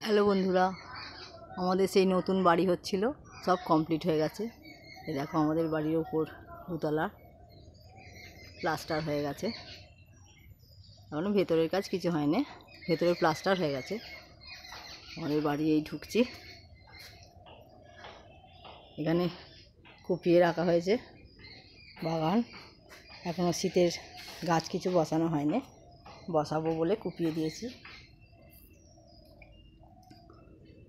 Hello বন্ধুরা, আমাদের সেই নতুন বাড়ি হচ্ছিল, সব কমপ্লিট হয়ে গেছে। এই দেখো আমাদের বাড়ির ওপর দুতলা প্লাস্টার হয়ে গেছে। এখনো ভেতরের কাজ কিছু হয়নি, ভেতরের প্লাস্টার হয়ে গেছে। আমাদের বাড়ি এই ঢুকছি, এখানে কুপিয়ে রাখা হয়েছে বাগান। এখনও শীতের গাছ কিছু বসানো হয়নি, বসাবো বলে কুপিয়ে দিয়েছি।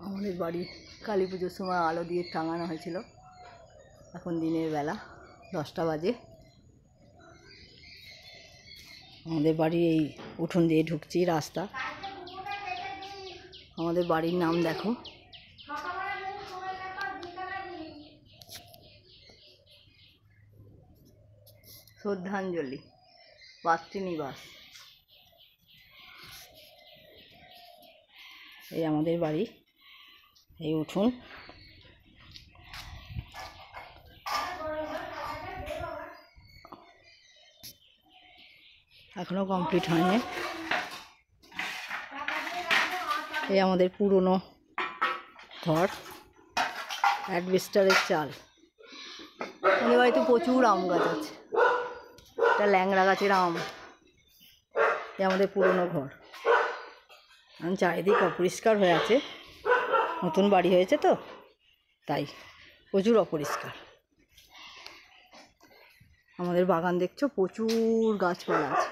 আমাদের বাড়ি কালী পুজোর সময় আলো দিয়ে টাঙানো হয়েছিল। এখন দিনের বেলা 10টা বাজে। আমাদের বাড়ি এই উঠোন দিয়ে ঢুকছি, রাস্তা। আমাদের বাড়ির নাম দেখো, শ্রদ্ধাঞ্জলি পাত্রীনিবাস। এই আমাদের বাড়ি, এই উঠোন। এখনো কমপ্লিট হয়নি। এই আমাদের পুরনো ঘর, অ্যাডভেস্টারের চাল। আমাদের বাড়িতে প্রচুর আম গাছ আছে, এটা ল্যাংড়া গাছের আম। এই আমাদের পুরনো ঘর, এখন চারিদিক অপরিষ্কার হয়ে আছে, নতুন বাড়ি হয়েছে তো তাই প্রচুর অপরিষ্কার। আমাদের বাগান দেখছো, প্রচুর গাছপালা আছে,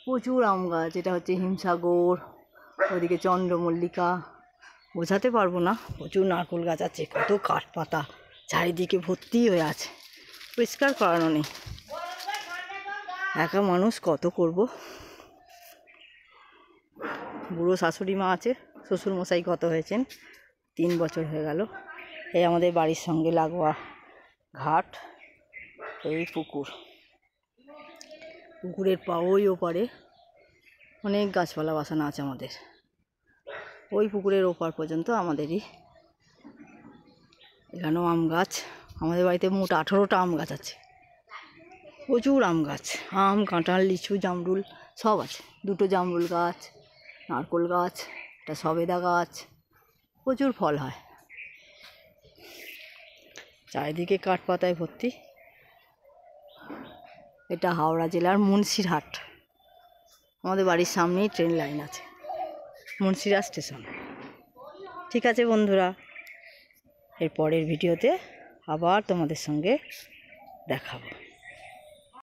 প্রচুর আম গাছ। এটা হচ্ছে হিমসাগর, ওদিকে চন্দ্রমল্লিকা, বোঝাতে পারবো না। প্রচুর নারকেল গাছ আছে, কত কাঠ পাতা চারিদিকে ভর্তি হয়ে আছে, পরিষ্কার করানো নেই। একা মানুষ কত করব। বুড়ো শাশুড়ি মা আছে, শ্বশুরমশাই কত হয়েছেন, 3 বছর হয়ে গেল। এই আমাদের বাড়ির সঙ্গে লাগোয়া ঘাট, এই পুকুর, পুকুরের ওই ওপারে অনেক গাছপালা বাসানো আছে আমাদের। ওই পুকুরের ওপার পর্যন্ত আমাদেরই। এখানেও আম গাছ। আমাদের বাড়িতে মোট 18টা আম গাছ আছে, প্রচুর আম গাছ। আম, কাঁঠাল, লিচু, জামরুল সব আছে। 2টো জামরুল গাছ, নারকেল গাছ, একটা সবেদা গাছ, প্রচুর ফল হয়। চারিদিকে কাঠ পাতায় ভর্তি। এটা হাওড়া জেলার মুন্সিরহাট। আমাদের বাড়ির সামনেই ট্রেন লাইন আছে, মুন্সিরহাট স্টেশন। ঠিক আছে বন্ধুরা, এর পরের ভিডিওতে আবার তোমাদের সঙ্গে দেখাবো।